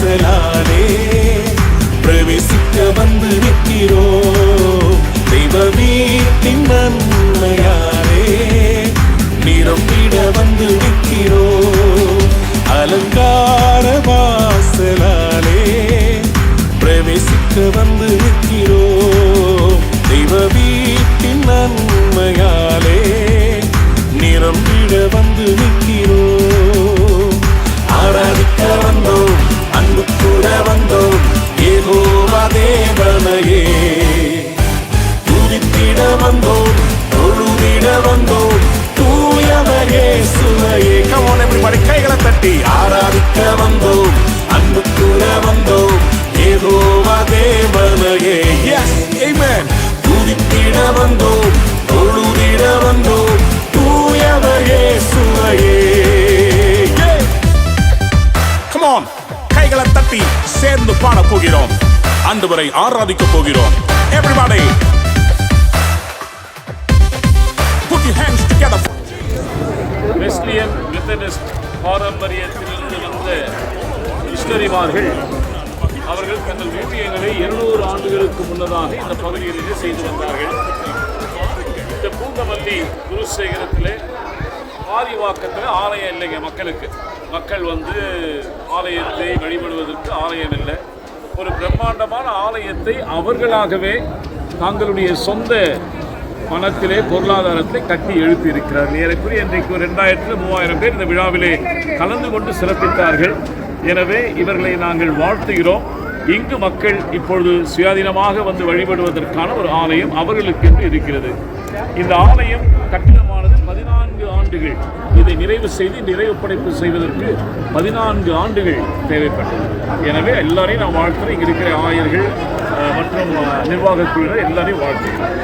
வாசலாலே பிரவேசிக்க வந்து நிற்கிறோம். தெய்வ வீட்டின் நன்மையாலே நிரம்பிட வந்து நிற்கிறோம். அலங்கார வாசலாலே பிரவேசிக்க வந்து நிற்கிறோம். தெய்வ வீட்டின் நன்மையாலே நிரம்பிட வந்து நிற்கிறோம். ஆராதிக்க வந்தோம், அன்பு கூட வந்தோம், யெகோவா தேவனையே துதித்திட வந்தோம், தொழுதிட வந்தோம், தூயவர் இயேசுவையே. Come on everybody, கைகளை தட்டி ஆராதிக்க வந்தோம், அன்பு கூட வந்தோம், யெகோவா தேவனையே. Yes, amen. துதித்திட வந்தோம், தொழுதிட வந்தோம், தூயவர் இயேசுவையே. Come on, கைகளை தட்டி சேர்ந்து பாட போகிறோம், ஆண்டவரை ஆராதிக்க போகிறோம். Everybody put your hands together. Wesleyan Methodist பாரம்பரியத்திலிருந்து வந்த மிஷனரிமார்கள் அவர்கள் தங்கள் ஊழியங்களை 200 ஆண்டுகளுக்கு முன்னதாக இந்த பகுதிகளிலே செய்து வந்தார்கள். இந்த பூந்தமல்லி குருசேகரத்தில் ஆதிவாக்கத்தில் ஆலயம் இல்லைங்க. மக்கள் வந்து ஆலயத்தை வழிபடுவதற்கு ஆலயம் இல்லை. ஒரு பிரம்மாண்டமான ஆலயத்தை அவர்களாகவே தங்களுடைய சொந்த பணத்திலே பொருளாதாரத்தை கட்டி எழுப்பி இருக்கிறார்கள். ஏறக்குறைய இன்றைக்கு 2000-3000 பேர் இந்த விழாவிலே கலந்து கொண்டு சிறப்பித்தார்கள். எனவே இவர்களை நாங்கள் வாழ்த்துகிறோம். இங்கு மக்கள் இப்பொழுது சுயாதீனமாக வந்து வழிபடுவதற்கான ஒரு ஆலயம் அவர்களுக்கென்று இருக்கிறது. இந்த ஆலயம் கட்டிடமானது 14 ஆண்டுகள். இதை நிறைவு படைப்பு செய்வதற்கு 14 ஆண்டுகள் தேவைப்பட்டது. எனவே எல்லாரையும் நான் வாழ்த்துறேன். இங்கே இருக்கிற ஆயர்கள் மற்றும் நிர்வாகக் குழுவினர் எல்லாரையும் வாழ்த்துகிறேன்.